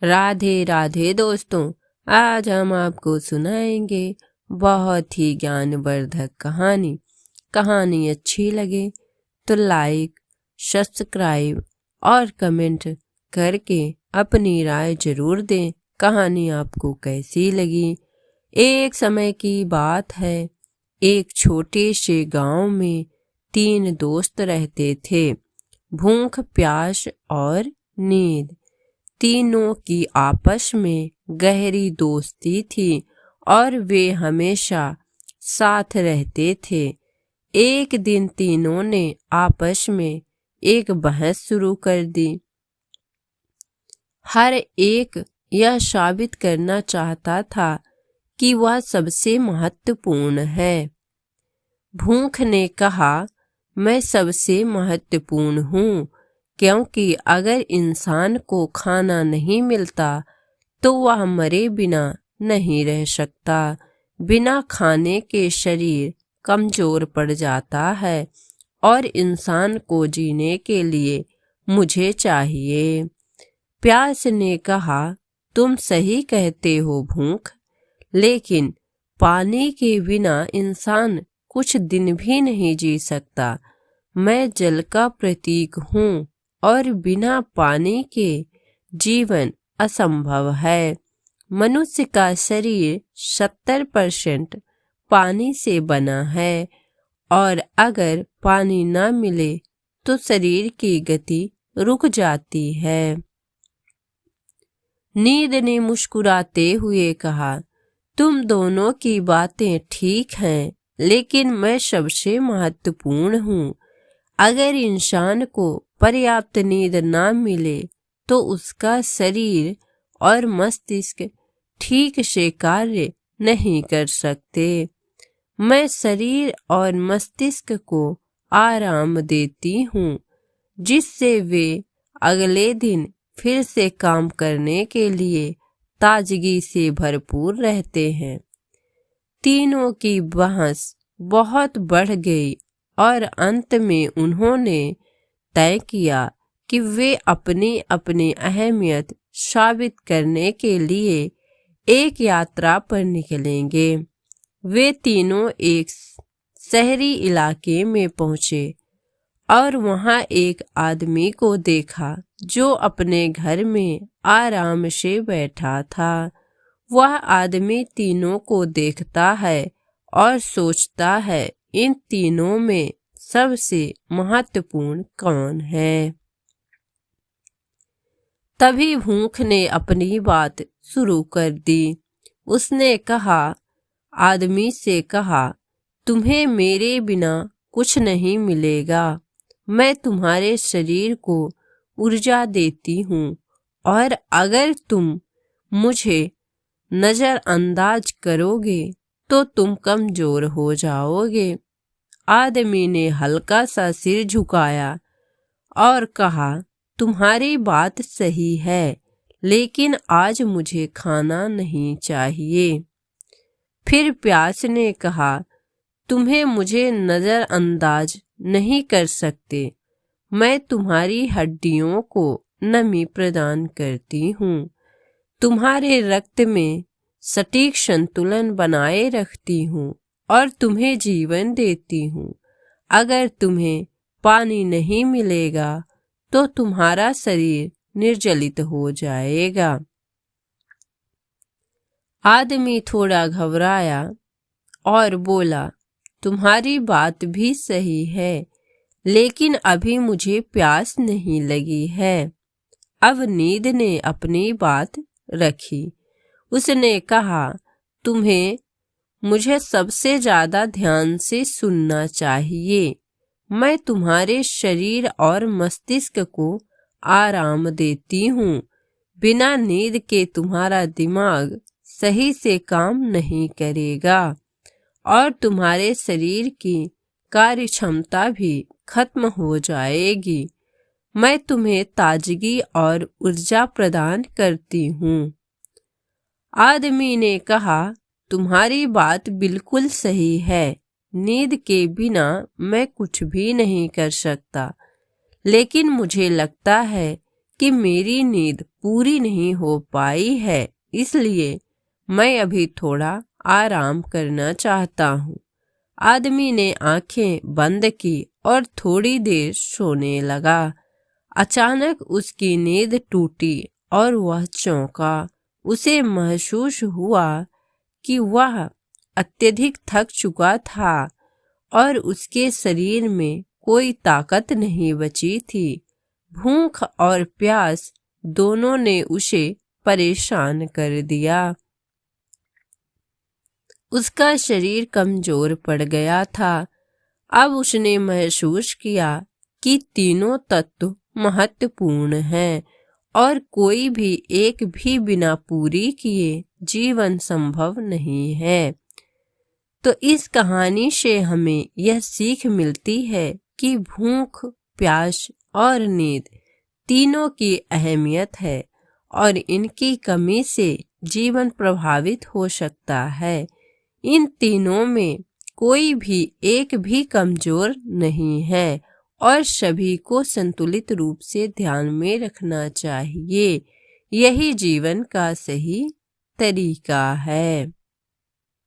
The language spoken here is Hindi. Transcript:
राधे राधे दोस्तों, आज हम आपको सुनाएंगे बहुत ही ज्ञानवर्धक कहानी। कहानी अच्छी लगे तो लाइक, सब्सक्राइब और कमेंट करके अपनी राय जरूर दें। कहानी आपको कैसी लगी? एक समय की बात है, एक छोटे से गांव में 3 दोस्त रहते थे। भूख, प्यास और नींद, तीनों की आपस में गहरी दोस्ती थी और वे हमेशा साथ रहते थे। एक दिन तीनों ने आपस में एक बहस शुरू कर दी। हर एक यह साबित करना चाहता था कि वह सबसे महत्वपूर्ण है। भूख ने कहा, मैं सबसे महत्वपूर्ण हूँ, क्योंकि अगर इंसान को खाना नहीं मिलता तो वह मरे बिना नहीं रह सकता। बिना खाने के शरीर कमजोर पड़ जाता है और इंसान को जीने के लिए मुझे चाहिए। प्यास ने कहा, तुम सही कहते हो भूख, लेकिन पानी के बिना इंसान कुछ दिन भी नहीं जी सकता। मैं जल का प्रतीक हूँ और बिना पानी के जीवन असंभव है। मनुष्य का शरीर 70% पानी से बना है और अगर पानी न मिले तो शरीर की गति रुक जाती है। नींद ने मुस्कुराते हुए कहा, तुम दोनों की बातें ठीक हैं, लेकिन मैं सबसे महत्वपूर्ण हूँ। अगर इंसान को पर्याप्त नींद ना मिले तो उसका शरीर और मस्तिष्क ठीक से कार्य नहीं कर सकते। मैं शरीर और मस्तिष्क को आराम देती हूँ, जिससे वे अगले दिन फिर से काम करने के लिए ताजगी से भरपूर रहते हैं। तीनों की बहस बहुत बढ़ गई और अंत में उन्होंने तय किया कि वे अपनी अपनी अहमियत साबित करने के लिए एक यात्रा पर निकलेंगे। वे तीनों एक शहरी इलाके में पहुंचे और वहां एक आदमी को देखा जो अपने घर में आराम से बैठा था। वह आदमी तीनों को देखता है और सोचता है, इन तीनों में सबसे महत्वपूर्ण कौन है? तभी भूख ने अपनी बात शुरू कर दी। उसने आदमी से कहा, तुम्हें मेरे बिना कुछ नहीं मिलेगा। मैं तुम्हारे शरीर को ऊर्जा देती हूँ और अगर तुम मुझे नजरअंदाज करोगे तो तुम कमजोर हो जाओगे। आदमी ने हल्का सा सिर झुकाया और कहा, तुम्हारी बात सही है, लेकिन आज मुझे खाना नहीं चाहिए। फिर प्यास ने कहा, तुम्हें मुझे नजरअंदाज नहीं कर सकते। मैं तुम्हारी हड्डियों को नमी प्रदान करती हूँ, तुम्हारे रक्त में सटीक संतुलन बनाए रखती हूँ और तुम्हें जीवन देती हूँ। अगर तुम्हें पानी नहीं मिलेगा तो तुम्हारा शरीर निर्जलित हो जाएगा। आदमी थोड़ा घबराया और बोला, तुम्हारी बात भी सही है, लेकिन अभी मुझे प्यास नहीं लगी है। अब नींद ने अपनी बात रखी। उसने कहा, तुम्हें मुझे सबसे ज्यादा ध्यान से सुनना चाहिए। मैं तुम्हारे शरीर और मस्तिष्क को आराम देती हूँ। बिना नींद के तुम्हारा दिमाग सही से काम नहीं करेगा और तुम्हारे शरीर की कार्य क्षमता भी खत्म हो जाएगी। मैं तुम्हें ताजगी और ऊर्जा प्रदान करती हूँ। आदमी ने कहा, तुम्हारी बात बिल्कुल सही है। नींद के बिना मैं कुछ भी नहीं कर सकता, लेकिन मुझे लगता है कि मेरी नींद पूरी नहीं हो पाई है, इसलिए मैं अभी थोड़ा आराम करना चाहता हूँ। आदमी ने आंखें बंद की और थोड़ी देर सोने लगा। अचानक उसकी नींद टूटी और वह चौंका। उसे महसूस हुआ कि वह अत्यधिक थक चुका था और उसके शरीर में कोई ताकत नहीं बची थी। भूख और प्यास दोनों ने उसे परेशान कर दिया। उसका शरीर कमजोर पड़ गया था। अब उसने महसूस किया कि तीनों तत्व महत्वपूर्ण हैं और कोई भी एक भी बिना पूरी किए जीवन संभव नहीं है। तो इस कहानी से हमें यह सीख मिलती है कि भूख, प्यास और नींद तीनों की अहमियत है और इनकी कमी से जीवन प्रभावित हो सकता है। इन तीनों में कोई भी एक भी कमजोर नहीं है और सभी को संतुलित रूप से ध्यान में रखना चाहिए। यही जीवन का सही तरीका है।